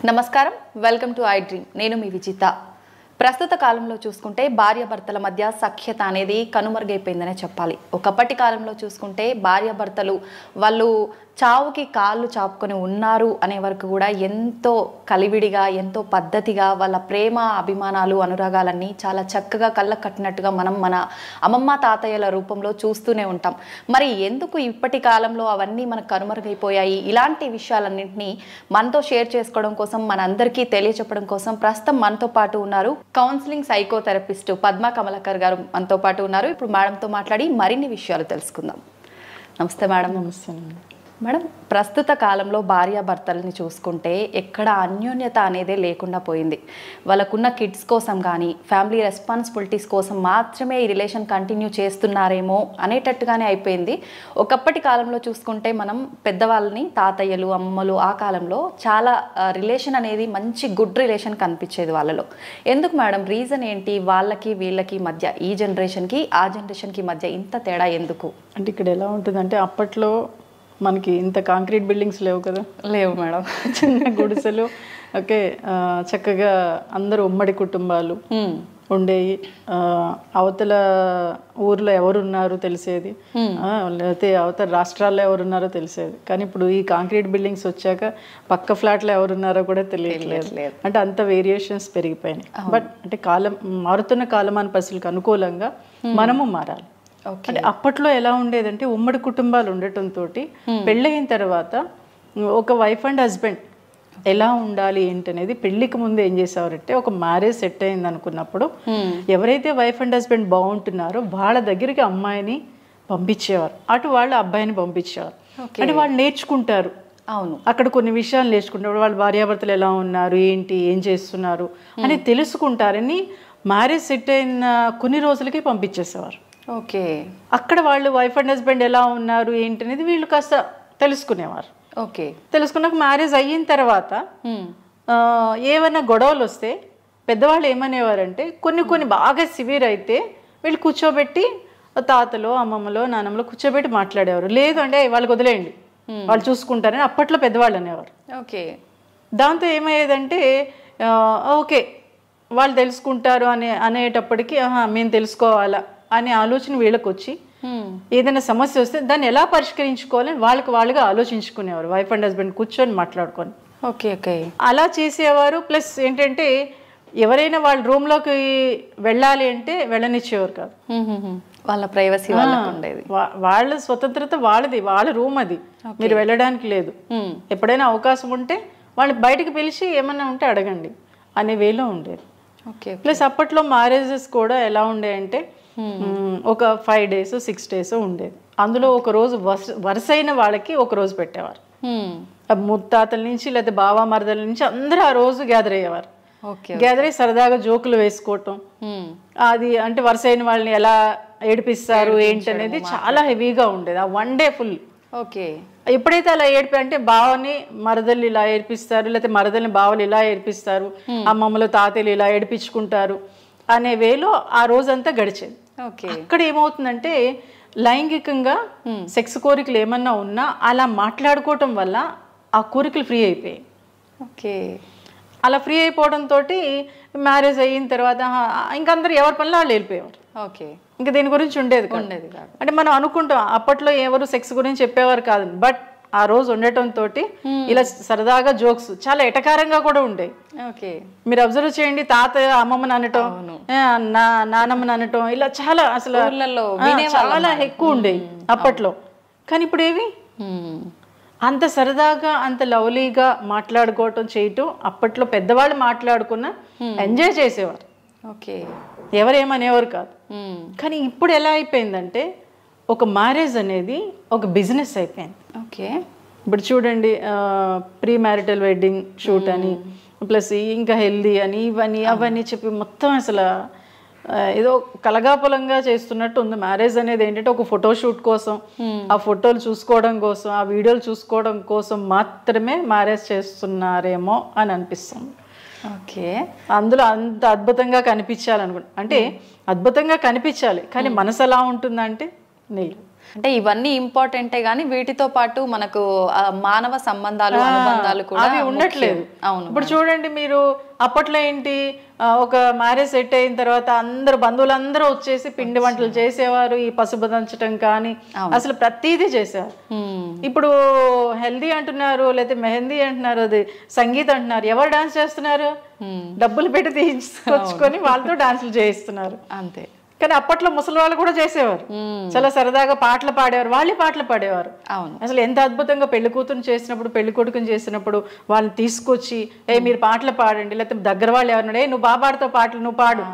నమస్కారం, welcome to I dream. నేను మీ విజిత. ప్రస్తుత కాలంలో చూసుకుంటే భార్యాభర్తల మధ్య సఖ్యత అనేది కనుమరుగైపోయిందనే చెప్పాలి. ఒకప్పటి కాలంలో చూసుకుంటే భార్యాభర్తలు వాళ్ళు చావుకి కాళ్ళు చాపుకొని ఉన్నారు అనే వరకు కూడా ఎంతో కలివిడిగా, ఎంతో పద్ధతిగా వాళ్ళ ప్రేమ, అభిమానాలు, అనురాగాలన్నీ చాలా చక్కగా కళ్ళకు కట్టినట్టుగా మనం మన అమ్మమ్మ తాతయ్యల రూపంలో చూస్తూనే ఉంటాం. మరి ఎందుకు ఇప్పటి కాలంలో అవన్నీ మనకు కనుమరుగైపోయాయి? ఇలాంటి విషయాలన్నింటినీ మనతో షేర్ చేసుకోవడం కోసం, మనందరికీ తెలియచెప్పడం కోసం ప్రస్తుతం మనతో పాటు ఉన్నారు కౌన్సిలింగ్ సైకోథెరపిస్ట్ పద్మా కమలాకర్ గారు మనతో పాటు ఉన్నారు. ఇప్పుడు మేడంతో మాట్లాడి మరిన్ని విషయాలు తెలుసుకుందాం. నమస్తే మేడం. నమస్తే మేడం, ప్రస్తుత కాలంలో భార్యాభర్తలని చూసుకుంటే ఎక్కడ అన్యోన్యత అనేదే లేకుండా పోయింది. వాళ్ళకున్న కిడ్స్ కోసం కానీ, ఫ్యామిలీ రెస్పాన్సిబిలిటీస్ కోసం మాత్రమే ఈ రిలేషన్ కంటిన్యూ చేస్తున్నారేమో అనేటట్టుగానే అయిపోయింది. ఒకప్పటి కాలంలో చూసుకుంటే మనం పెద్దవాళ్ళని, తాతయ్యలు, అమ్మలు ఆ కాలంలో చాలా రిలేషన్ అనేది మంచి గుడ్ రిలేషన్ కనిపించేది వాళ్ళలో. ఎందుకు మేడం, రీజన్ ఏంటి? వాళ్ళకి వీళ్ళకి మధ్య, ఈ జనరేషన్కి ఆ జనరేషన్కి మధ్య ఇంత తేడా ఎందుకు? అంటే ఇక్కడ ఎలా ఉంటుందంటే, అప్పట్లో మనకి ఇంత కాంక్రీట్ బిల్డింగ్స్ లేవు కదా. లేవు మేడం. చిన్న గుడిసెలు, ఓకే, చక్కగా అందరూ ఉమ్మడి కుటుంబాలు ఉండేవి. అవతల ఊర్లో ఎవరున్నారు తెలిసేది, లేకపోతే అవతల రాష్ట్రాల్లో ఎవరున్నారో తెలిసేది. కానీ ఇప్పుడు ఈ కాంక్రీట్ బిల్డింగ్స్ వచ్చాక పక్క ఫ్లాట్లో ఎవరున్నారో కూడా తెలియట్లేదు. అంటే అంత వేరియేషన్స్ పెరిగిపోయినాయి. బట్ అంటే మారుతున్న కాలమాన పరిస్థితులకు అనుకూలంగా మనము మారాలి. అంటే అప్పట్లో ఎలా ఉండేదంటే, ఉమ్మడి కుటుంబాలు ఉండటంతో పెళ్ళయిన తర్వాత ఒక వైఫ్ అండ్ హస్బెండ్ ఎలా ఉండాలి ఏంటనేది పెళ్లికి ముందు ఏం చేసేవారంటే, ఒక మ్యారేజ్ సెట్ అయింది అనుకున్నప్పుడు ఎవరైతే వైఫ్ అండ్ హస్బెండ్ బాగుంటున్నారో వాళ్ళ దగ్గరికి అమ్మాయిని పంపించేవారు, అటు వాళ్ళు అబ్బాయిని పంపించేవారు. అంటే వాళ్ళు నేర్చుకుంటారు. అవును, అక్కడ కొన్ని విషయాలు నేర్చుకుంటారు. వాళ్ళ భార్యాభర్తలు ఎలా ఉన్నారు, ఏంటి, ఏం చేస్తున్నారు అని తెలుసుకుంటారని మ్యారేజ్ సెట్ అయిన కొన్ని రోజులకి పంపించేసేవారు. ఓకే, అక్కడ వాళ్ళు వైఫ్ అండ్ హస్బెండ్ ఎలా ఉన్నారు ఏంటి అనేది వీళ్ళు కాస్త తెలుసుకునేవారు. ఓకే, తెలుసుకున్నాక మ్యారేజ్ అయిన తర్వాత ఏమైనా గొడవలు వస్తే పెద్దవాళ్ళు ఏమనేవారంటే, కొన్ని బాగా సివియర్ అయితే వీళ్ళు కూర్చోబెట్టి, తాతలో, అమ్మమ్మలో, నాన్నమ్మలో కూర్చోబెట్టి మాట్లాడేవారు. లేదు అంటే వాళ్ళకి వదిలేయండి, వాళ్ళు చూసుకుంటారని అప్పట్లో పెద్దవాళ్ళు అనేవారు. ఓకే, దాంతో ఏమయ్యేదంటే, ఓకే వాళ్ళు తెలుసుకుంటారు అనేటప్పటికీ మేము తెలుసుకోవాలా అనే ఆలోచన వీళ్ళకి వచ్చి, ఏదైనా సమస్య వస్తే దాన్ని ఎలా పరిష్కరించుకోవాలని వాళ్ళుగా ఆలోచించుకునేవారు, వైఫ్ అండ్ హస్బెండ్ కూర్చొని మాట్లాడుకొని. ఓకే, ఓకే, అలా అలా చేసేవారు. ప్లస్ ఏంటంటే, ఎవరైనా వాళ్ళ రూమ్లోకి వెళ్ళాలి అంటే వెళ్ళనిచ్చేవారు కాదు. వాళ్ళ ప్రైవసీ వాళ్ళకు ఉండేది. వాళ్ళ స్వతంత్రత వాళ్ళది, వాళ్ళ రూమ్ అది, మీరు వెళ్ళడానికి లేదు. ఎప్పుడైనా అవకాశం ఉంటే వాళ్ళు బయటకు పిలిచి ఏమన్నా ఉంటే అడగండి అనే వేలో ఉండేది. ఓకే, ప్లస్ అప్పట్లో మ్యారేజెస్ కూడా ఎలా ఉండేయంటే, ఒక 5 days 6 days ఉండేది. అందులో ఒక రోజు వరుసైన వాళ్ళకి ఒక రోజు పెట్టేవారు. ముత్తాతల నుంచి లేదా బావా మరదల నుంచి అందరూ ఆ రోజు గ్యాదర్ అయ్యేవారు. గ్యాదర్ అయ్యి సరదాగా జోకులు వేసుకోవటం, అది అంటే వరుసైన వాళ్ళని ఎలా ఏడిపిస్తారు ఏంటనేది చాలా హెవీగా ఉండేది ఆ 1 day ఫుల్. ఓకే, ఎప్పుడైతే అలా అంటే బావని మరదలు ఇలా ఏడిపిస్తారు, లేకపోతే మరదల్ని బావలు ఇలా ఏడిపిస్తారు, అమ్మమ్మలు తాతయ్యలు ఇలా ఏడిపించుకుంటారు అనే వేలో ఆ రోజంతా గడిచేది. అక్కడ ఏమవుతుందంటే, లైంగికంగా సెక్స్ కోరికలు ఏమన్నా ఉన్నా అలా మాట్లాడుకోవటం వల్ల ఆ కోరికలు ఫ్రీ అయిపోయాయి. ఓకే, అలా ఫ్రీ అయిపోవడంతో మ్యారేజ్ అయిన తర్వాత ఇంకందరూ ఎవరి పనిలో వాళ్ళు వెళ్ళిపోయేవారు. ఓకే, ఇంకా దీని గురించి ఉండేది కాదు. అంటే మనం అనుకుంటాం అప్పట్లో ఎవరు సెక్స్ గురించి చెప్పేవారు కాదు, బట్ ఆ రోజు ఉండటంతో ఇలా సరదాగా జోక్స్ చాలా ఎటకారంగా కూడా ఉండేవి. ఓకే, మీరు అబ్జర్వ్ చేయండి, తాతయ్య అమ్మమ్మని అనటం, నానమ్మని అనటం, ఇలా చాలా అసలు చాలా ఎక్కువ ఉండేవి అప్పట్లో. కానీ ఇప్పుడు ఏవి అంత సరదాగా, అంత లవ్లీగా మాట్లాడుకోవటం చేయటం అప్పట్లో పెద్దవాళ్ళు మాట్లాడుకున్న ఎంజాయ్ చేసేవారు. ఓకే, ఎవరేమనేవారు కాదు. కానీ ఇప్పుడు ఎలా అయిపోయిందంటే, ఒక మ్యారేజ్ అనేది ఒక బిజినెస్ అయిపోయింది. ఓకే, ఇప్పుడు చూడండి, ప్రీ మ్యారిటల్ వెడ్డింగ్ షూట్ అని, ప్లస్ ఇంకా హెల్దీ అని, ఇవన్నీ అవన్నీ చెప్పి మొత్తం అసలు ఏదో కలగాపులంగా చేస్తున్నట్టు ఉంది. మ్యారేజ్ అనేది ఏంటంటే ఒక ఫోటోషూట్ కోసం, ఆ ఫోటోలు చూసుకోవడం కోసం, ఆ వీడియోలు చూసుకోవడం కోసం మాత్రమే మ్యారేజ్ చేస్తున్నారేమో అని అనిపిస్తుంది. ఓకే, అందులో అంత అద్భుతంగా కనిపించాలనుకుంటా, అంటే అద్భుతంగా కనిపించాలి, కానీ మనసు ఎలా ఉంటుందంటే నీళ్ళు. అంటే ఇవన్నీ ఇంపార్టెంటే గానీ వీటితో పాటు మనకు మానవ సంబంధాలు అనుబంధాలు కూడా అవి ఉండట్లేదు. అవును. ఇప్పుడు చూడండి మీరు అప్పట్లో ఏంటి ఒక మ్యారేజ్ సెట్ అయిన తర్వాత అందరు బంధువులందరూ వచ్చేసి పిండి వంటలు చేసేవారు, ఈ పసుపు దంచడం కానీ అసలు ప్రతిదీ చేసేవారు. ఇప్పుడు హెల్దీ అంటున్నారు, లేకపోతే మెహందీ అంటున్నారు, అది సంగీత్ అంటున్నారు. ఎవరు డాన్స్ చేస్తున్నారు? డబ్బులు పెట్టి తీసుకొచ్చుకొని వాళ్ళతో డాన్సులు చేయిస్తున్నారు అంతే. కానీ అప్పట్లో ముసలి వాళ్ళు కూడా చేసేవారు, చాలా సరదాగా పాటలు పాడేవారు, వాళ్ళే పాటలు పాడేవారు. అవును. అసలు ఎంత అద్భుతంగా పెళ్లి కూతురు చేసినప్పుడు, పెళ్లి కొడుకుని చేసినప్పుడు వాళ్ళని తీసుకొచ్చి మీరు పాటలు పాడండి, లేకపోతే దగ్గర వాళ్ళు ఎవరినాడు నువ్వు బాగా పాడుతావు పాటలు, నువ్వు పాడు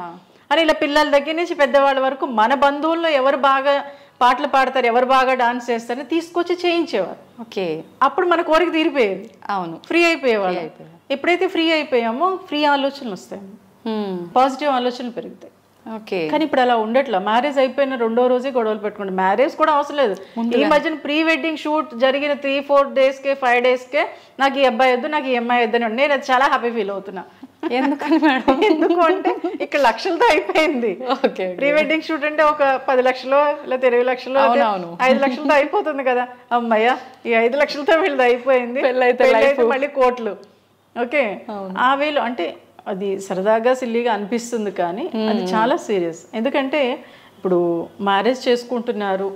అని ఇలా పిల్లల దగ్గర నుంచి పెద్దవాళ్ళ వరకు మన బంధువుల్లో ఎవరు బాగా పాటలు పాడతారు, ఎవరు బాగా డాన్స్ చేస్తారని తీసుకొచ్చి చేయించేవారు. ఓకే. అప్పుడు మన కోరిక తీరిపోయేది. అవును. ఫ్రీ అయిపోయేవాళ్ళు. ఎప్పుడైతే ఫ్రీ అయిపోయామో ఫ్రీ ఆలోచనలు వస్తాయి, పాజిటివ్ ఆలోచనలు పెరుగుతాయి. ఓకే. కానీ ఇప్పుడు అలా ఉండట్లా. మ్యారేజ్ అయిపోయిన 2వ రోజే గొడవలు పెట్టుకుంటాం. మ్యారేజ్ కూడా అవసరం లేదు. ఈ మధ్యన ప్రీ వెడ్డింగ్ షూట్ జరిగిన 3-4 డేస్కే 5 డేస్కే నాకు ఈ అబ్బాయి వద్దు, నాకు ఈ అమ్మాయి వద్దు అని నేను అది చాలా హ్యాపీ ఫీల్ అవుతున్నా. ఎందుకని మేడం? ఎందుకు అంటే ఇక్కడ లక్షలతో అయిపోయింది. ప్రీ వెడ్డింగ్ షూట్ అంటే ఒక 10 లక్షలు లేదా 20 లక్షలు 5 లక్షలతో అయిపోతుంది కదా. అమ్మయ్య ఈ 5 లక్షలతో వీళ్ళది అయిపోయింది, పెళ్ళైతే మళ్ళీ కోట్లు. ఓకే. ఆ వేలు అంటే అది సరదాగా సిల్లీగా అనిపిస్తుంది కానీ అది చాలా సీరియస్. ఎందుకంటే ఇప్పుడు మ్యారేజ్ చేసుకుంటున్నారు,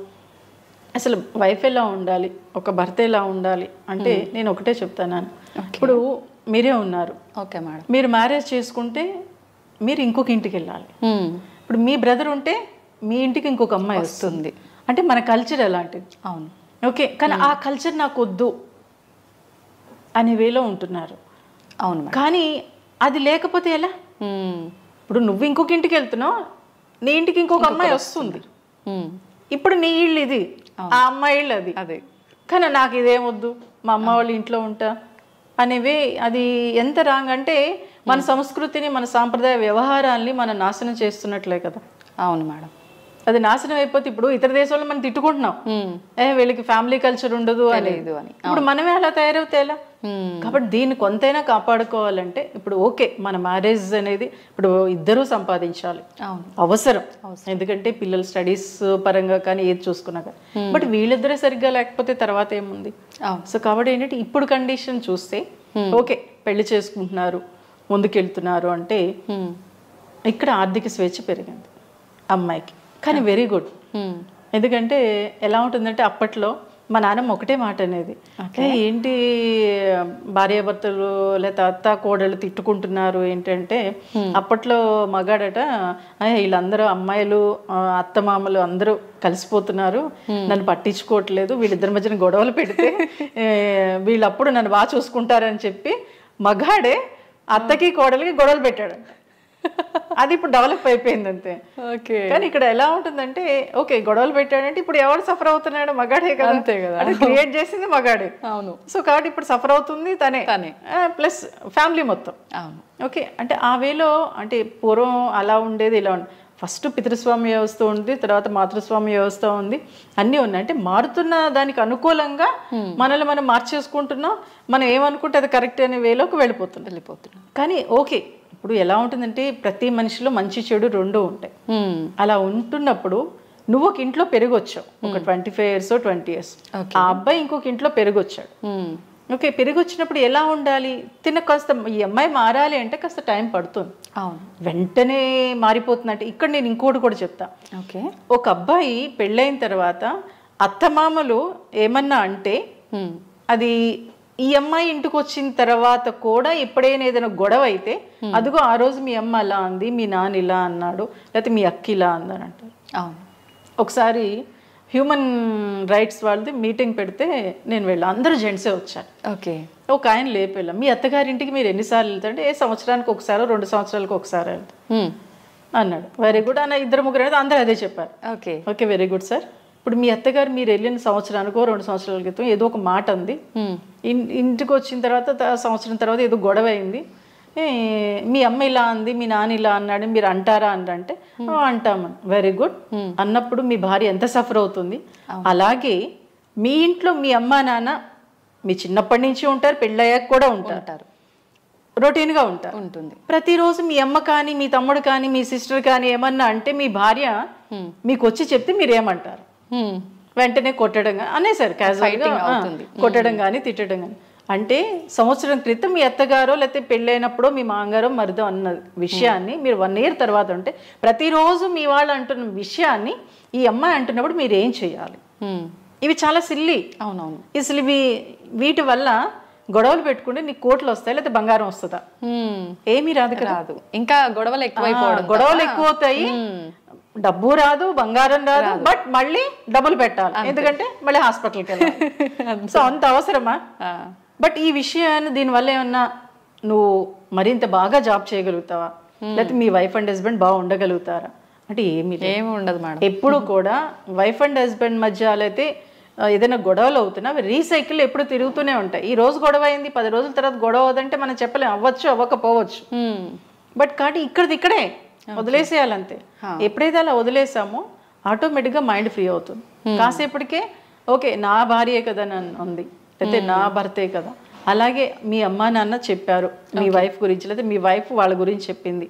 అసలు వైఫ్ ఎలా ఉండాలి, ఒక భర్త ఎలా ఉండాలి అంటే నేను ఒకటే చెప్తాను. ఇప్పుడు మీరే ఉన్నారు, ఓకే మేడం, మీరు మ్యారేజ్ చేసుకుంటే మీరు ఇంకొక ఇంటికి వెళ్ళాలి. ఇప్పుడు మీ బ్రదర్ ఉంటే మీ ఇంటికి ఇంకొక అమ్మాయి వస్తుంది. అంటే మన కల్చర్ ఎలాంటిది. అవును. ఓకే. కానీ ఆ కల్చర్ నాకు వద్దు అనే వేలో ఉంటున్నారు. అవును. కానీ అది లేకపోతే ఎలా? ఇప్పుడు నువ్వు ఇంకొక ఇంటికి వెళ్తున్నావు, నీ ఇంటికి ఇంకొక అమ్మాయి వస్తుంది. ఇప్పుడు నీ ఇల్లు ఇది, ఆ అమ్మాయి ఇల్లు అది. అదే. కానీ నాకు ఇదేమొద్దు, మా అమ్మ వాళ్ళ ఇంట్లో ఉంటా అనేవి. అది ఎంత రాంగ్ అంటే మన సంస్కృతిని, మన సాంప్రదాయ వ్యవహారాల్ని మనం నాశనం చేస్తున్నట్లే కదా. అవును మేడం. అది నాశనం అయిపోతే ఇప్పుడు ఇతర దేశాల్లో మనం తిట్టుకుంటున్నాం, వీళ్ళకి ఫ్యామిలీ కల్చర్ ఉండదు అని. ఇప్పుడు మనమే అలా తయారవుతే ఎలా? కాబట్టి దీన్ని కొంతైనా కాపాడుకోవాలంటే ఇప్పుడు ఓకే, మన మ్యారేజ్ అనేది ఇప్పుడు ఇద్దరూ సంపాదించాలి, అవసరం. ఎందుకంటే పిల్లల స్టడీస్ పరంగా కానీ ఏది చూసుకున్నా కానీ. బట్ వీళ్ళిద్దరే సరిగ్గా లేకపోతే తర్వాత ఏముంది? సో కాబట్టి ఏంటంటే ఇప్పుడు కండిషన్ చూస్తే ఓకే, పెళ్లి చేసుకుంటున్నారు, ముందుకెళ్తున్నారు అంటే ఇక్కడ ఆర్థిక స్వేచ్ఛ పెరిగింది అమ్మాయికి. కానీ వెరీ గుడ్. ఎందుకంటే ఎలా ఉంటుందంటే అప్పట్లో మా నాన్నమ్మ ఒకటే మాట అనేది, ఏంటి భార్యాభర్తలు లేదా అత్త కోడలు తిట్టుకుంటున్నారు ఏంటంటే, అప్పట్లో మగాడట వీళ్ళందరూ అమ్మాయిలు అత్తమామలు అందరూ కలిసిపోతున్నారు, నన్ను పట్టించుకోవట్లేదు, వీళ్ళిద్దరి మధ్యన గొడవలు పెడితే వీళ్ళప్పుడు నన్ను బాగా చూసుకుంటారని చెప్పి మగాడే అత్తకి కోడలికి గొడవలు పెట్టాడు. అది ఇప్పుడు డెవలప్ అయిపోయింది అంతే. ఓకే. కానీ ఇక్కడ ఎలా ఉంటుందంటే ఓకే, గొడవలు పెట్టాడంటే ఇప్పుడు ఎవరు సఫర్ అవుతున్నాడు? మగాడే కదా. అంతే కదా. అంటే క్రియేట్ చేసింది మగాడే. అవును. సో కాబట్టి ఇప్పుడు సఫర్ అవుతుంది తనే, ప్లస్ ఫ్యామిలీ మొత్తం. అవును. ఓకే. అంటే ఆ వేలో అంటే పూర్వం అలా ఉండేది, ఇలా ఉంది. ఫస్ట్ పితృస్వామ్య వ్యవస్థ ఉంది, తర్వాత మాతృస్వామ్య వ్యవస్థ ఉంది, అన్నీ ఉన్నాయి. అంటే మారుతున్న దానికి అనుకూలంగా మనల్ని మనం మార్చేసుకుంటున్నాం. మనం ఏమనుకుంటే అది కరెక్ట్ అనే వేలోకి వెళ్ళిపోతున్నాం. కానీ ఓకే, ఇప్పుడు ఎలా ఉంటుందంటే ప్రతి మనిషిలో మంచి చెడు రెండు ఉంటాయి. అలా ఉంటున్నప్పుడు నువ్వు ఒక ఇంట్లో పెరిగొచ్చావు, ఒక 25 years 20 years, ఆ అబ్బాయి ఇంకొక ఇంట్లో పెరిగొచ్చాడు. ఓకే. పెరిగొచ్చినప్పుడు ఎలా ఉండాలి? కాస్త ఈ అమ్మాయి మారాలి అంటే కాస్త టైం పడుతుంది. వెంటనే మారిపోతుందంటే ఇక్కడ నేను ఇంకోటి కూడా చెప్తా. ఓకే. ఒక అబ్బాయి పెళ్ళైన తర్వాత అత్తమామలు ఏమన్నా అంటే అది ఈ అమ్మాయి ఇంటికి వచ్చిన తర్వాత కూడా ఎప్పుడైనా ఏదైనా గొడవ అయితే అదిగో ఆ రోజు మీ అమ్మ అలా అంది, మీ నాన్న ఇలా అన్నాడు, లేకపోతే మీ అక్క ఇలా అందని అంటారు. అవును. ఒకసారి హ్యూమన్ రైట్స్ వాళ్ళది మీటింగ్ పెడితే నేను వెళ్ళాను, అందరూ జెంట్సే వచ్చారు. ఓకే. ఒక ఆయన లేపెళ్ళాం, మీ అత్తగారింటికి మీరు ఎన్నిసార్లు వెళ్తారంటే సంవత్సరానికి ఒకసారి 2 సంవత్సరాలకు ఒకసారి వెళ్తాం అన్నాడు. వెరీ గుడ్ అన్న. 2-3 అయితే అందరూ అదే చెప్పారు. Okay. Okay, very good sir. ఇప్పుడు మీ అత్తగారు మీరు వెళ్ళిన సంవత్సరానికో 2 సంవత్సరాల క్రితం ఏదో ఒక మాట ఉంది, ఇంటికి వచ్చిన తర్వాత సంవత్సరం తర్వాత ఏదో గొడవ అయింది, మీ అమ్మ ఇలా అంది, మీ నాన్న ఇలా అన్నాడు, మీరు అంటారా అంటే అంటామని. Very good. అన్నప్పుడు మీ భార్య ఎంత సఫర్ అవుతుంది? అలాగే మీ ఇంట్లో మీ అమ్మ నాన్న మీ చిన్నప్పటి నుంచి ఉంటారు, పెళ్ళయ్యాక కూడా ఉంటారు, రొటీన్గా ఉంటుంది. ప్రతిరోజు మీ అమ్మ కానీ మీ తమ్ముడు కానీ మీ సిస్టర్ కానీ ఏమన్నా అంటే మీ భార్య మీకు వచ్చి చెప్తే మీరు ఏమంటారు? వెంటనే కొట్టడం కానీ అనేసారు క్యాజువల్గా కొట్టడం కానీ తిట్టడం కానీ. అంటే సంవత్సరం క్రితం మీ అత్తగారో లేకపోతే పెళ్ళైనప్పుడు మీ మామగారో మరిదో అన్న విషయాన్ని మీరు 1 year తర్వాత ఉంటే ప్రతిరోజు మీ వాళ్ళు అంటున్న విషయాన్ని ఈ అమ్మాయి అంటున్నప్పుడు మీరు ఏం చేయాలి? ఇవి చాలా సిల్లి. అవునవును. అసలు వీటి వల్ల గొడవలు పెట్టుకుంటే నీకు కోట్లు వస్తాయి లేకపోతే బంగారం వస్తుందా? ఏమీ రాదు. ఇంకా గొడవలు ఎక్కువ అవుతాయి. డబ్బు రాదు, బంగారం రాదు, బట్ మళ్ళీ డబ్బులు పెట్టాలి, ఎందుకంటే మళ్ళీ హాస్పిటల్కి వెళ్ళాలి. సో అంత అవసరమా? బట్ ఈ విషయాన్ని దీనివల్ల ఏమన్నా నువ్వు మరింత బాగా జాబ్ చేయగలుగుతావా, లేకపోతే మీ వైఫ్ అండ్ హస్బెండ్ బాగా ఉండగలుగుతారా అంటే ఏమి ఉండదు మేడం. ఎప్పుడు కూడా వైఫ్ అండ్ హస్బెండ్ మధ్య అయితే ఏదైనా గొడవలు అవుతున్నా అవి రీసైకిల్ ఎప్పుడు తిరుగుతూనే ఉంటాయి. ఈ రోజు గొడవ అయింది, 10 రోజుల తర్వాత గొడవ అవుదంటే మనం చెప్పలేం, అవ్వచ్చు అవ్వకపోవచ్చు. బట్ కాబట్టి ఇక్కడే వదిలేసేయాలంతే. ఎప్పుడైతే అలా వదిలేసామో ఆటోమేటిక్గా మైండ్ ఫ్రీ అవుతుంది. కాసేపటికే ఓకే నా భార్యే కదా నన్ను ఉంది, లేకపోతే నా భర్తే కదా, అలాగే మీ అమ్మా నాన్న చెప్పారు మీ వైఫ్ గురించి, లేకపోతే మీ వైఫ్ వాళ్ళ గురించి చెప్పింది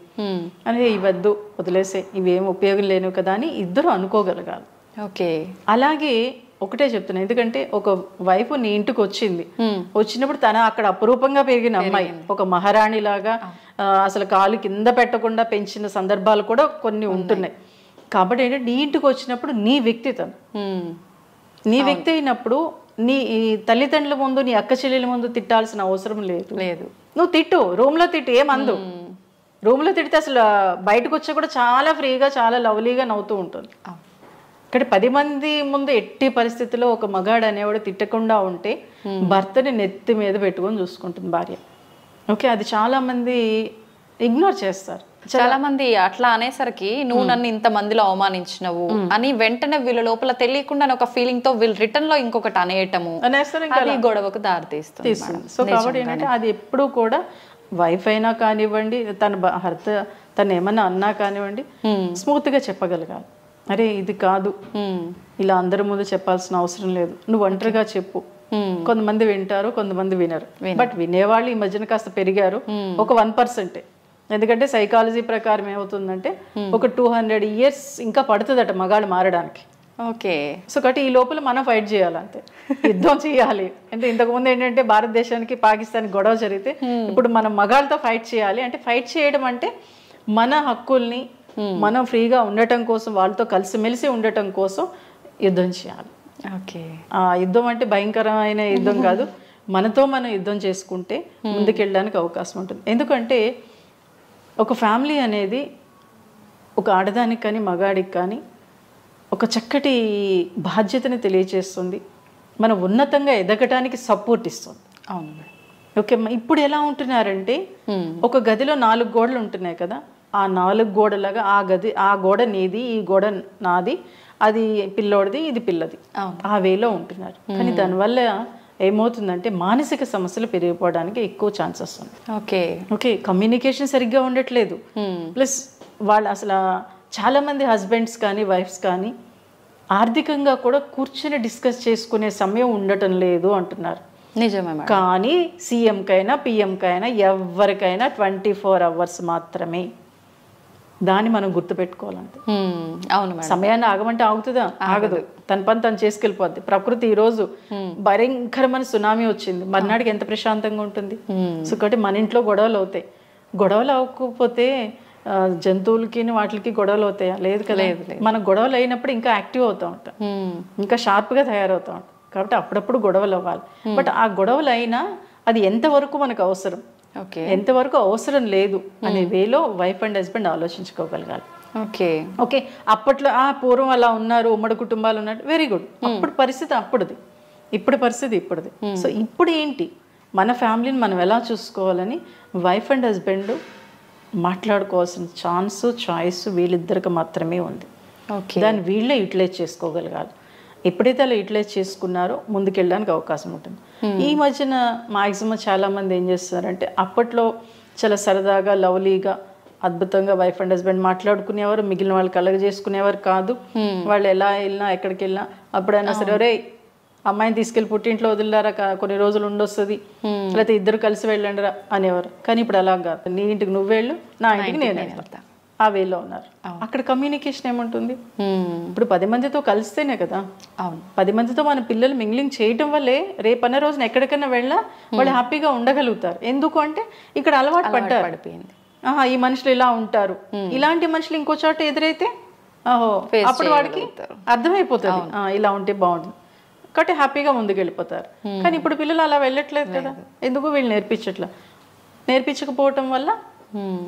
అని ఇవద్దు వదిలేసే, ఇవేం ఉపయోగం లేనివి కదా అని ఇద్దరు అనుకోగలగాలి. ఓకే. అలాగే ఒకటే చెప్తున్నా, ఎందుకంటే ఒక వైఫ్ నీ ఇంటికి వచ్చినప్పుడు తన అక్కడ అపురూపంగా పెరిగిన అమ్మాయి ఒక మహారాణి లాగా అసలు కాలు కింద పెట్టకుండా పెంచిన సందర్భాలు కూడా కొన్ని ఉంటున్నాయి. కాబట్టి ఏంటంటే నీ ఇంటికి వచ్చినప్పుడు నీ వ్యక్తిత్వం, నీ వ్యక్తి అయినప్పుడు నీ తల్లిదండ్రుల ముందు నీ అక్క చెల్లెల ముందు తిట్టాల్సిన అవసరం లేదు. నువ్వు తిట్టు, రూమ్లో తిట్టు, ఏమందు. రూమ్లో తిడితే అసలు బయటకు వచ్చా కూడా చాలా ఫ్రీగా చాలా లవ్లీగా నవ్వుతూ ఉంటుంది. ఇక్కడ 10 మంది ముందు ఎట్టి పరిస్థితుల్లో ఒక మగాడు అనేవాడు తిట్టకుండా ఉంటే భర్తని నెత్తి మీద పెట్టుకొని చూసుకుంటుంది భార్య. ఓకే, అది చాలా మంది ఇగ్నోర్ చేస్తారు. చాలా మంది అట్లా అనేసరికి నువ్వు నన్ను ఇంత మందిలో అవమానించినవు అని వెంటనే వీళ్ళ లోపల తెలియకుండా ఒక ఫీలింగ్ తో వీళ్ళు రిటర్న్ లో ఇంకొకటి అనేయటము గొడవకు దారితీస్తుంది. సో కాబట్టి ఏంటంటే అది ఎప్పుడు కూడా వైఫ్ అయినా కానివ్వండి, తన భర్త తను ఏమన్నా అన్నా కానివ్వండి, స్మూత్ గా చెప్పగలగాలి. అరే ఇది కాదు, ఇలా అందరి ముందు చెప్పాల్సిన అవసరం లేదు, నువ్వు ఒంటరిగా చెప్పు. కొంతమంది వింటారు, కొంతమంది వినరు. బట్ వినేవాళ్ళు ఈ మధ్యన కాస్త పెరిగారు, ఒక 1%. ఎందుకంటే సైకాలజీ ప్రకారం ఏమవుతుందంటే ఒక 200 years ఇంకా పడుతుందట మగాళ్ళు మారడానికి. ఓకే. సో కాబట్టి ఈ లోపల మనం ఫైట్ చేయాలంతే, యుద్ధం చేయాలి. అంటే ఇంతకుముందు ఏంటంటే భారతదేశానికి పాకిస్తాన్కి గొడవ జరిగితే ఇప్పుడు మనం మగాళ్ళతో ఫైట్ చేయాలి. అంటే ఫైట్ చేయడం అంటే మన హక్కుల్ని మనం ఫ్రీగా ఉండటం కోసం, వాళ్ళతో కలిసిమెలిసి ఉండటం కోసం యుద్ధం చేయాలి. ఓకే. ఆ యుద్ధం అంటే భయంకరమైన యుద్ధం కాదు, మనతో మనం యుద్ధం చేసుకుంటే ముందుకెళ్ళడానికి అవకాశం ఉంటుంది. ఎందుకంటే ఒక ఫ్యామిలీ అనేది ఒక ఆడదానికి కానీ మగాడికి కానీ ఒక చక్కటి బాధ్యతని తెలియజేస్తుంది, మనం ఉన్నతంగా ఎదగటానికి సపోర్ట్ ఇస్తుంది. అవును. ఓకే, ఇప్పుడు ఎలా ఉంటున్నారంటే ఒక గదిలో 4 గోడలు ఉంటున్నాయి కదా, ఆ 4 గోడలాగా ఆ గోడ నీది, ఈ గోడ నాది, అది పిల్లోడిది, ఇది పిల్లది, ఆ వేలో ఉంటున్నారు. కానీ దానివల్ల ఏమవుతుందంటే మానసిక సమస్యలు పెరిగిపోవడానికి ఎక్కువ ఛాన్సెస్ ఉంది. ఓకే, కమ్యూనికేషన్ సరిగ్గా ఉండట్లేదు. ప్లస్ వాళ్ళు అసలు చాలా మంది హస్బెండ్స్ కానీ వైఫ్స్ కానీ ఆర్థికంగా కూడా కూర్చొని డిస్కస్ చేసుకునే సమయం ఉండటం లేదు అంటున్నారు. నిజమే. కానీ సీఎంకైనా పిఎంకైనా ఎవరికైనా 24 hours మాత్రమే. దాన్ని మనం గుర్తుపెట్టుకోవాలంటే. అవును, సమయాన్ని ఆగమంటే ఆగుతుందా? ఆగదు. తన పని తను చేసుకెళ్ళిపోద్ది. ప్రకృతి ఈరోజు భయంకరమైన సునామీ వచ్చింది, మర్నాడికి ఎంత ప్రశాంతంగా ఉంటుంది. సో కాబట్టి మన ఇంట్లో గొడవలు అవుతాయి. గొడవలు అవ్వకపోతే జంతువులకి వాటికి గొడవలు అవుతాయా? లేదు కదా. మన గొడవలు అయినప్పుడు ఇంకా యాక్టివ్ అవుతూ ఉంటాం, ఇంకా షార్ప్గా తయారవుతూ ఉంటాం. కాబట్టి అప్పుడప్పుడు గొడవలు అవ్వాలి. బట్ ఆ గొడవలు అయినా అది ఎంతవరకు మనకు అవసరం, ఎంతవరకు అవసరం లేదు అనే వేలో వైఫ్ అండ్ హస్బెండ్ ఆలోచించుకోగలగాలి. ఓకే, అప్పట్లో పూర్వం అలా ఉన్నారు, ఉమ్మడి కుటుంబాలు ఉన్నారు, వెరీ గుడ్. అప్పుడు పరిస్థితి అప్పుడుది, ఇప్పుడు పరిస్థితి ఇప్పుడుది. సో ఇప్పుడు ఏంటి, మన ఫ్యామిలీని మనం ఎలా చూసుకోవాలని వైఫ్ అండ్ హస్బెండ్ మాట్లాడుకోవాల్సిన చాయిస్ వీళ్ళిద్దరికి మాత్రమే ఉంది. దాన్ని వీళ్ళే యూటిలైజ్ చేసుకోగలగాలి. ఎప్పుడైతే అలా యూటిలైజ్ చేసుకున్నారో ముందుకెళ్ళడానికి అవకాశం ఉంటుంది. ఈ మధ్యన మాక్సిమం చాలా మంది ఏం చేస్తారంటే అప్పట్లో చాలా సరదాగా లవ్లీగా అద్భుతంగా వైఫ్ అండ్ హస్బెండ్ మాట్లాడుకునేవారు, మిగిలిన వాళ్ళు కలగజేసుకునేవారు కాదు. వాళ్ళు ఎలా వెళ్ళినా ఎక్కడికి వెళ్ళినా అప్పుడైనా సరే ఒరే అమ్మాయిని తీసుకెళ్ళి పుట్టింట్లో వదిలేరా, కొన్ని రోజులు ఉండొస్తుంది, లేకపోతే ఇద్దరు కలిసి వెళ్ళండిరా అనేవారు. కానీ ఇప్పుడు అలా కాదు, నీ ఇంటికి నువ్వు వెళ్ళు, నా ఇంటికి నేను వెళ్తా. ఆ వేలో ఉన్నారు. అక్కడ కమ్యూనికేషన్ ఏముంటుంది? ఇప్పుడు 10 మందితో కలిస్తేనే కదా. అవును, 10 మందితో మన పిల్లలు మింగ్లింగ్ చేయటం వల్లే రేపన్న రోజున ఎక్కడికైనా వెళ్ళినా వాళ్ళు హ్యాపీగా ఉండగలుగుతారు. ఎందుకు అంటే ఇక్కడ అలవాటు పడ్డారు. పడిపోయింది. ఈ మనుషులు ఇలా ఉంటారు, ఇలాంటి మనుషులు ఇంకో చోట ఎదురైతే అప్పుడు వాడికి అర్థమైపోతుంది ఇలా ఉంటే బాగుంటుంది, కాబట్టి హ్యాపీగా ముందుకు వెళ్ళిపోతారు. కానీ ఇప్పుడు పిల్లలు అలా వెళ్ళట్లేదు కదా. ఎందుకు? వీళ్ళు నేర్పించకపోవటం వల్ల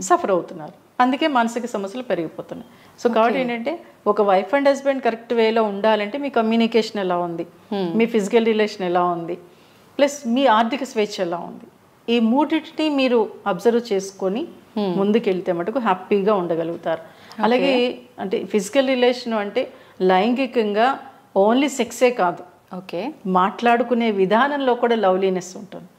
సఫర్ అవుతున్నారు. అందుకే మానసిక సమస్యలు పెరిగిపోతున్నాయి. సో కాబట్టి ఏంటంటే ఒక వైఫ్ అండ్ హస్బెండ్ కరెక్ట్ వేలో ఉండాలంటే మీ కమ్యూనికేషన్ ఎలా ఉంది, మీ ఫిజికల్ రిలేషన్ ఎలా ఉంది, ప్లస్ మీ ఆర్థిక స్వేచ్ఛ ఎలా ఉంది, ఈ మూడింటిని మీరు అబ్జర్వ్ చేసుకొని ముందుకెళ్తే మటుకు హ్యాపీగా ఉండగలుగుతారు. అలాగే అంటే ఫిజికల్ రిలేషన్ అంటే లైంగికంగా ఓన్లీ సెక్సే కాదు, ఓకే, మాట్లాడుకునే విధానంలో కూడా లవ్లీనెస్ ఉంటుంది.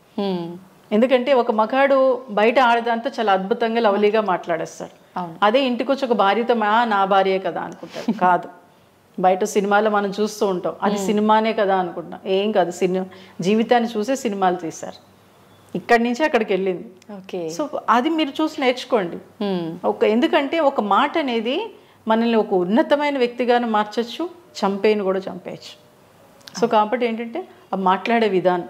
ఎందుకంటే ఒక మగాడు బయట ఆడదాంతో చాలా అద్భుతంగా లవ్లీగా మాట్లాడేస్తాడు. అదే ఇంటికి వచ్చి ఒక భార్యతో నా భార్యే కదా అనుకుంటాడు. కాదు, బయట సినిమాలో మనం చూస్తూ ఉంటాం, అది సినిమానే కదా అనుకుంటున్నాం. ఏం కాదు, జీవితాన్ని చూసే సినిమాలు తీశారు. ఇక్కడి నుంచి అక్కడికి వెళ్ళింది. ఓకే, సో అది మీరు చూసి నేర్చుకోండి. ఎందుకంటే ఒక మాట అనేది మనల్ని ఒక ఉన్నతమైన వ్యక్తిగాను మార్చచ్చు, చంపేని కూడా చంపేయచ్చు. సో కాబట్టి ఏంటంటే ఆ మాట్లాడే విధానం,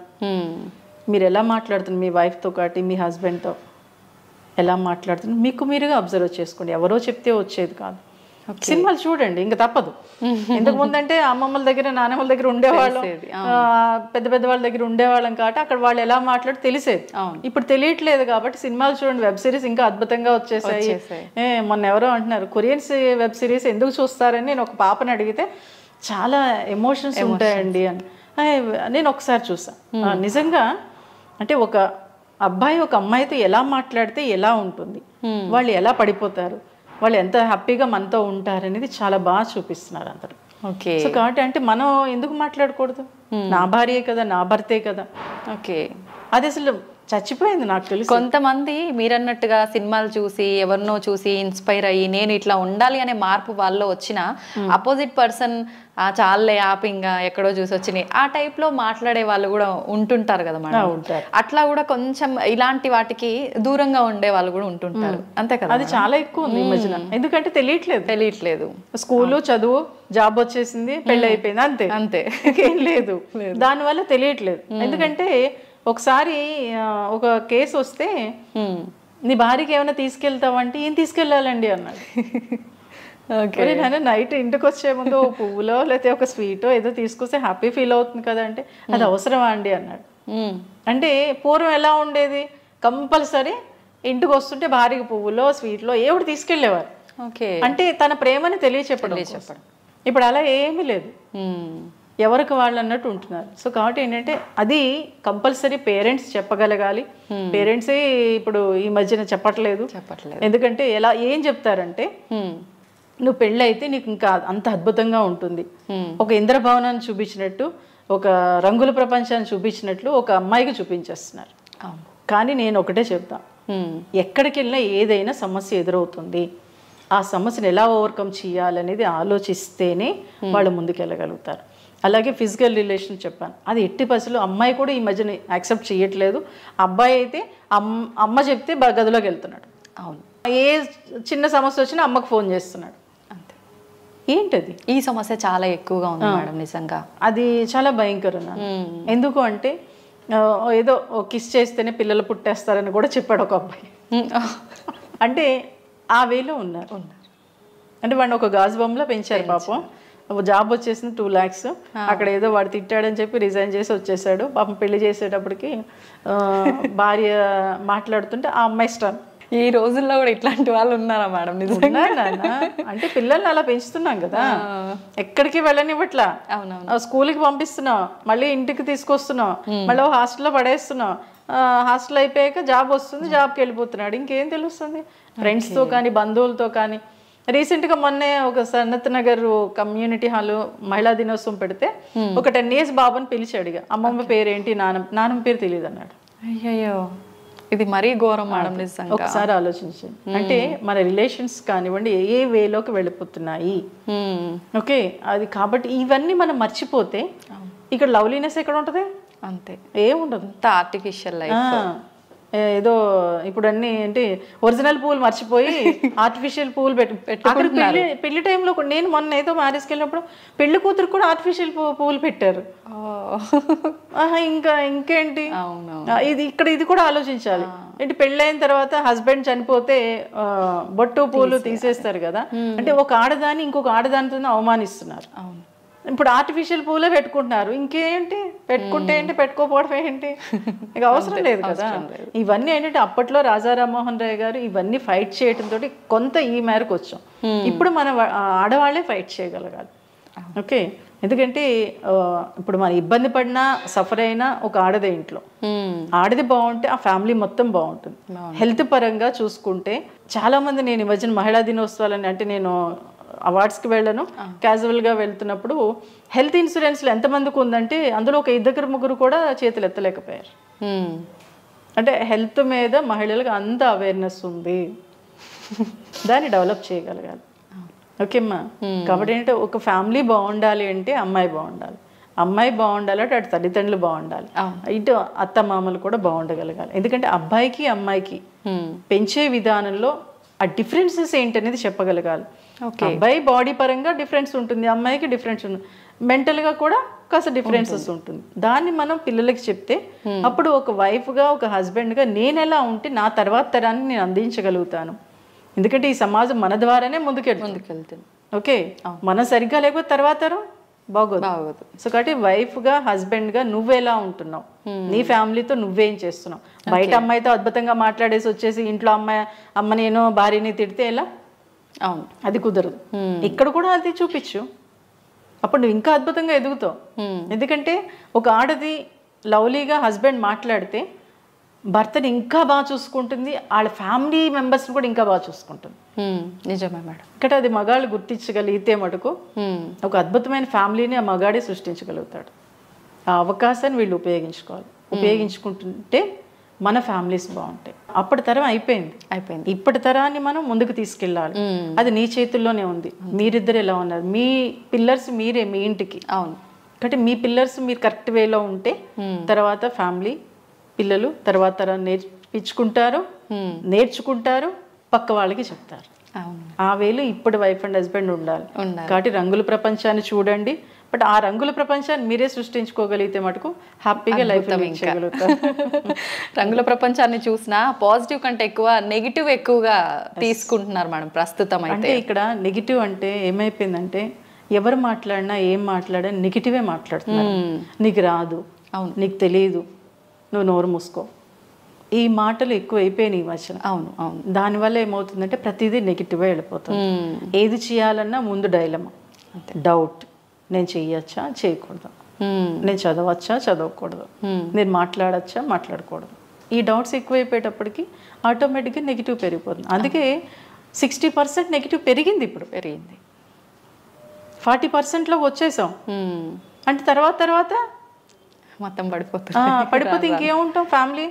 మీరు ఎలా మాట్లాడుతున్నారు మీ వైఫ్తో కాటి మీ హస్బెండ్తో ఎలా మాట్లాడుతున్నారు మీకు మీరుగా అబ్జర్వ్ చేసుకోండి. ఎవరో చెప్తే వచ్చేది కాదు. సినిమాలు చూడండి, ఇంకా తప్పదు. ఇంతకు ముందంటే అమ్మమ్మల దగ్గర నాన్నమ్మల దగ్గర ఉండేవాళ్ళం, పెద్ద పెద్ద వాళ్ళ దగ్గర ఉండేవాళ్ళం కాబట్టి అక్కడ వాళ్ళు ఎలా మాట్లాడి తెలిసేది. ఇప్పుడు తెలియట్లేదు కాబట్టి సినిమాలు చూడండి, వెబ్ సిరీస్ ఇంకా అద్భుతంగా వచ్చేసాయి. మొన్న ఎవరో అంటున్నారు కొరియన్స్ వెబ్ సిరీస్ ఎందుకు చూస్తారని నేను ఒక పాపని అడిగితే చాలా ఎమోషన్స్ ఉంటాయండి అని. నేను ఒకసారి చూసాను. నిజంగా అంటే ఒక అబ్బాయి ఒక అమ్మాయితో ఎలా మాట్లాడితే ఎలా ఉంటుంది, వాళ్ళు ఎలా పడిపోతారు, వాళ్ళు ఎంత హ్యాపీగా మనతో ఉంటారు అనేది చాలా బాగా చూపిస్తున్నారు అందరూ. ఓకే, సో కాబట్టి అంటే మనం ఎందుకు మాట్లాడకూడదు? నా భార్యే కదా, నా భర్తే కదా. ఓకే, అది అసలు చచ్చిపోయింది నాకు తెలుసు. కొంతమంది మీరన్నట్టుగా సినిమాలు చూసి ఎవరినో చూసి ఇన్స్పైర్ అయ్యి నేను ఇట్లా ఉండాలి అనే మార్పు వాళ్ళలో వచ్చిన అపోజిట్ పర్సన్ చాలే ఆపింగా ఎక్కడో చూసి వచ్చినాయి ఆ టైప్ లో మాట్లాడే వాళ్ళు కూడా ఉంటుంటారు కదా మేడం. అట్లా కూడా కొంచెం ఇలాంటి వాటికి దూరంగా ఉండే వాళ్ళు కూడా ఉంటుంటారు, అంతే కదా. అది చాలా ఎక్కువ ఉంది ఈ మధ్యన. ఎందుకంటే తెలియట్లేదు. స్కూలు చదువు జాబ్ వచ్చేసింది, పెళ్ళి అయిపోయింది, అంతే అంతే, ఏం లేదు. దానివల్ల తెలియట్లేదు. ఎందుకంటే ఒకసారి ఒక కేసు వస్తే నీ భార్యకి ఏమైనా తీసుకెళ్తావంటే ఏం తీసుకెళ్ళాలండి అన్నాడు. నేను నైట్ ఇంటికి వచ్చే ముందు ఓ పువ్వులో లేకపోతే ఒక స్వీటో ఏదో తీసుకొస్తే హ్యాపీ ఫీల్ అవుతుంది కదా అంటే అది అవసరమా అండి అన్నాడు. అంటే పూర్వం ఎలా ఉండేది, కంపల్సరీ ఇంటికి వస్తుంటే భార్యకి పువ్వులో స్వీట్లో ఏమిటి తీసుకెళ్లేవారు. అంటే తన ప్రేమని తెలియచెప్పడం. ఇప్పుడు అలా ఏమీ లేదు, ఎవరికి వాళ్ళు అన్నట్టు ఉంటున్నారు. సో కాబట్టి ఏంటంటే అది కంపల్సరీ పేరెంట్స్ చెప్పగలగాలి. పేరెంట్సే ఇప్పుడు ఈ మధ్యన చెప్పట్లేదు. ఎందుకంటే ఎలా ఏం చెప్తారంటే నువ్వు పెళ్ళి అయితే నీకు ఇంకా అంత అద్భుతంగా ఉంటుంది, ఒక ఇంద్రభవనాన్ని చూపించినట్టు, ఒక రంగుల ప్రపంచాన్ని చూపించినట్లు ఒక అమ్మాయికి చూపించేస్తున్నారు. కానీ నేను ఒకటే చెప్తా, ఎక్కడికి వెళ్ళినా ఏదైనా సమస్య ఎదురవుతుంది, ఆ సమస్యను ఎలా ఓవర్కమ్ చేయాలనేది ఆలోచిస్తేనే వాళ్ళు ముందుకెళ్ళగలుగుతారు. అలాగే ఫిజికల్ రిలేషన్ చెప్పాను, అది ఎట్టి పరిస్థితుల్లో అమ్మాయి కూడా ఈ మధ్యన యాక్సెప్ట్ చేయట్లేదు. అబ్బాయి అయితే అమ్మ చెప్తే గదిలోకి వెళ్తున్నాడు. అవును, ఏ చిన్న సమస్య వచ్చినా అమ్మకు ఫోన్ చేస్తున్నాడు. అంతే. ఏంటది? ఈ సమస్య చాలా ఎక్కువగా ఉంది మేడం నిజంగా. అది చాలా భయంకరం. ఎందుకు అంటే ఏదో కిస్ చేస్తేనే పిల్లలు పుట్టేస్తారని కూడా చెప్పాడు ఒక అబ్బాయి. అంటే ఆ వేలో ఉన్నారు. అంటే వాడిని ఒక గాజు బొమ్మలో పెంచారు పాపం. జాబ్ వచ్చేసింది 2 lakhs. అక్కడ ఏదో వాడు తిట్టాడని చెప్పి రిజైన్ చేసి వచ్చేసాడు. పాపం పెళ్లి చేసేటప్పటికి భార్య మాట్లాడుతుంటే ఆ అమ్మాయి ఇష్టం. ఈ రోజుల్లో కూడా ఇట్లాంటి వాళ్ళు ఉన్నారా మేడం? నిజంగా అంటే పిల్లల్ని అలా పెంచుతున్నాం కదా, ఎక్కడికి వెళ్ళనివ్వట్లా. స్కూల్కి పంపిస్తున్నాం, మళ్ళీ ఇంటికి తీసుకొస్తున్నాం, మళ్ళీ హాస్టల్లో పడేస్తున్నాం. హాస్టల్ అయిపోయాక జాబ్ వస్తుంది, జాబ్కి వెళ్ళిపోతున్నాడు. ఇంకేం తెలుస్తుంది? ఫ్రెండ్స్తో కానీ బంధువులతో కానీ. రీసెంట్గా మొన్నే ఒక సనత్ నగర్ కమ్యూనిటీ హాల్ మహిళా దినోత్సవం పెడితే ఒక 10 years బాబుని పిలిచి అడిగా, అమ్మమ్మ పేరేంటి, నాన్నమ్మ పేరు తెలియదు అన్నాడు. అయ్యయ్యో, ఇది మరీ ఘోరం మేడం నిజంగా. ఒకసారి ఆలోచించండి. అంటే మన రిలేషన్స్ కానివ్వండి ఏ వేలోకి వెళ్ళిపోతున్నాయి. ఓకే, అది కాబట్టి ఇవన్నీ మనం మర్చిపోతే ఇక్కడ లవ్లీనెస్ ఎక్కడ ఉంటుంది? అంతే, ఏముండదు. Artificial life. ఏదో ఇప్పుడు అన్ని ఏంటి ఒరిజినల్ పూలు మర్చిపోయి ఆర్టిఫిషియల్ పూలు అక్కడ పెళ్లి టైంలో నేను మొన్న ఏదో మ్యారేజ్కి వెళ్ళినప్పుడు పెళ్లి కూతురు కూడా ఆర్టిఫిషియల్ పూలు పెట్టారు. ఇంకేంటి ఇది కూడా ఆలోచించాలి. ఏంటి పెళ్ళైన తర్వాత హస్బెండ్ చనిపోతే బొట్టు పూలు తీసేస్తారు కదా, అంటే ఒక ఆడదాన్ని ఇంకొక ఆడదానితో అవమానిస్తున్నారు. ఇప్పుడు ఆర్టిఫిషియల్ పూలే పెట్టుకుంటున్నారు. ఇంకేంటి పెట్టుకుంటే ఏంటి, పెట్టుకోపోవడం ఏంటి, ఇక అవసరం లేదు కదా. ఇవన్నీ ఏంటంటే అప్పట్లో రాజా రామ్మోహన్ రాయ్ గారు ఇవన్నీ ఫైట్ చేయడంతో కొంత ఈ మేరకు వచ్చాం. ఇప్పుడు మన ఆడవాళ్లే ఫైట్ చేయగలగాలి. ఓకే, ఎందుకంటే ఇప్పుడు మన ఇబ్బంది పడినా సఫర్ అయినా ఒక ఆడదే ఇంట్లో, ఆడది బాగుంటే ఆ ఫ్యామిలీ మొత్తం బాగుంటుంది. హెల్త్ పరంగా చూసుకుంటే చాలా మంది, నేను ఈ మధ్యన మహిళా దినోత్సవాలని అంటే నేను అవార్డ్స్కి వెళ్ళను, క్యాజువల్గా వెళ్తున్నప్పుడు హెల్త్ ఇన్సూరెన్స్లో ఎంతమందికి ఉందంటే అందులో ఒక 2-3 కూడా చేతులు ఎత్తలేకపోయారు. అంటే హెల్త్ మీద మహిళలకు అంత అవేర్నెస్ ఉంది, దాన్ని డెవలప్ చేయగలగాలి. ఓకేమ్మా, కాబట్టి ఏంటంటే ఒక ఫ్యామిలీ బాగుండాలి అంటే అమ్మాయి బాగుండాలి, అమ్మాయి బాగుండాలంటే అటు తల్లిదండ్రులు బాగుండాలి, ఇటు అత్త మామలు కూడా బాగుండగలగాలి. ఎందుకంటే అబ్బాయికి అమ్మాయికి పెంచే విధానంలో ఆ డిఫరెన్సెస్ ఏంటనేది చెప్పగలగాలి. అబ్బాయి బాడీ పరంగా డిఫరెన్స్ ఉంటుంది, అమ్మాయికి డిఫరెన్స్ ఉంటుంది, మెంటల్గా కూడా కాస్త డిఫరెన్సెస్ ఉంటుంది. దాన్ని మనం పిల్లలకి చెప్తే అప్పుడు ఒక వైఫ్గా ఒక హస్బెండ్గా నేను ఎలా ఉంటే నా తర్వాత తరాన్ని నేను అందించగలుగుతాను. ఎందుకంటే ఈ సమాజం మన ద్వారానే ముందుకెళ్తుంది. ఓకే, మనం సరిగ్గా లేకపోతే తర్వాత తరం బాగోదు. సో కాబట్టి వైఫ్గా హస్బెండ్గా నువ్వెలా ఉంటున్నావు, నీ ఫ్యామిలీతో నువ్వేం చేస్తున్నావు. బయట అమ్మాయితో అద్భుతంగా మాట్లాడేసి వచ్చేసి ఇంట్లో అమ్మ నేను భార్యని తిడితే ఎలా, అవును అది కుదరదు. ఇక్కడ కూడా అది చూపించు, అప్పుడు నువ్వు ఇంకా అద్భుతంగా ఎదుగుతావు. ఎందుకంటే ఒక ఆడది లవ్లీగా హస్బెండ్ మాట్లాడితే భర్తని ఇంకా బాగా చూసుకుంటుంది, వాళ్ళ ఫ్యామిలీ మెంబర్స్ని కూడా ఇంకా బాగా చూసుకుంటుంది. నిజమే మేడం. ఇక్కడ అది మగాళ్ళు గుర్తించగలిగితే మటుకు ఒక అద్భుతమైన ఫ్యామిలీని ఆ మగాడే సృష్టించగలుగుతాడు. ఆ అవకాశాన్ని వీళ్ళు ఉపయోగించుకుంటుంటే మన ఫ్యామిలీస్ బాగుంటాయి. అప్పటి తరం అయిపోయింది. ఇప్పటి తరాన్ని మనం ముందుకు తీసుకెళ్ళాలి, అది నీ చేతుల్లోనే ఉంది. మీరిద్దరు ఎలా ఉన్నారు, మీ పిల్లర్స్ మీరే మీ ఇంటికి. అవును, కాబట్టి మీ పిల్లర్స్ మీరు కరెక్ట్ వేలో ఉంటే తర్వాత ఫ్యామిలీ పిల్లలు తర్వాత తరం నేర్చుకుంటారు, పక్క వాళ్ళకి చెప్తారు. ఆ వేలు ఇప్పుడు వైఫ్ అండ్ హస్బెండ్ ఉండాలి. కాబట్టి రంగుల ప్రపంచాన్ని చూడండి, బట్ ఆ రంగుల ప్రపంచాన్ని మీరే సృష్టించుకోగలిగితే మటుకు హ్యాపీగా లైఫ్ చేయగలుగుతారు. రంగుల ప్రపంచాన్ని చూసినా పాజిటివ్ కంటే ఎక్కువ నెగిటివ్ ఎక్కువగా తీసుకుంటున్నారు మేడం ప్రస్తుతం. అంటే ఇక్కడ నెగిటివ్ అంటే ఏమైపోయిందంటే ఎవరు మాట్లాడినా ఏం మాట్లాడినా నెగిటివే మాట్లాడుతున్నారు. నీకు రాదు, అవును నీకు తెలియదు, నువ్వు నోరు మూసుకో, ఈ మాటలు ఎక్కువ అయిపోయినాయి ఈ మధ్యన. అవును, దానివల్ల ఏమవుతుందంటే ప్రతిదీ నెగిటివ్గా వెళ్ళిపోతుంది. ఏది చేయాలన్నా ముందు డైలమా, డౌట్, నేను చెయ్యొచ్చా చేయకూడదు, నేను చదవచ్చా చదవకూడదు, నేను మాట్లాడచ్చా మాట్లాడకూడదు. ఈ డౌట్స్ ఎక్కువైపోయేటప్పటికి ఆటోమేటిక్గా నెగిటివ్ పెరిగిపోతుంది. అందుకే 60% నెగిటివ్ పెరిగింది, ఇప్పుడు పెరిగింది 40%లో వచ్చేసాం. అంటే తర్వాత మొత్తం పడిపోతే ఇంకేముంటాం ఫ్యామిలీ.